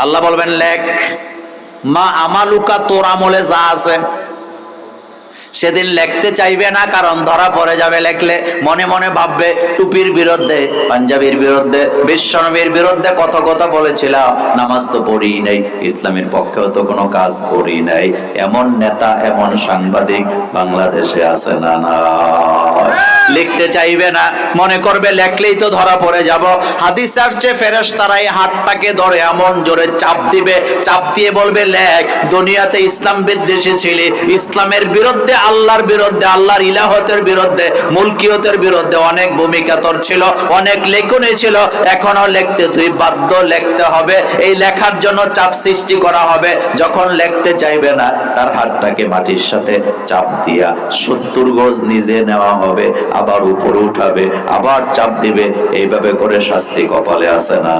আল্লাহ বলবেন লেখ, মা আমালুকা, তোর আমলে যা আছে। সেদিন লিখতে চাইবে না, কারণ ধরা পড়ে যাবে। লেখলে মনে মনে ভাববে টুপির বিরুদ্ধে, পাঞ্জাবির বিরুদ্ধে, বিশ্বনবীর বিরুদ্ধে কত কথা বলেছিলাম, নামাজ তো পড়ি নাই, ইসলামের পক্ষেও তো কোনো কাজ করি নাই। এমন নেতা, এমন সাংবাদিক বাংলাদেশে আছে না? না, লিখতে চাইবে না, মনে করবে লেখলেই তো ধরা পড়ে যাব। হাদিস আসছে ফেরেশতারাই হাতটাকে ধরে এমন জোরে চাপ দিবে, চাপ দিয়ে বলবে লেখ, দুনিয়াতে ইসলাম বিদ্বেষী ছিলি, ইসলামের বিরুদ্ধে, আল্লাহর বিরুদ্ধে, আল্লাহর ইলাহতের বিরুদ্ধে, মুলকিয়তের বিরুদ্ধে অনেক ভূমিকা তোর ছিল, অনেক লেখনী ছিল, এখনো লিখতে তুই বাধ্য, লিখতে হবে। এই লেখার জন্য চাপ সৃষ্টি করা হবে। যখন লিখতে চাইবে না, তার হাতটাকে মাটির সাথে চাপ দিয়া 70 গজ নিজে নেওয়া হবে, আবার উপরে উঠাবে, আবার চাপ দিবে। এইভাবে করে শাস্তি কপালে আছে না?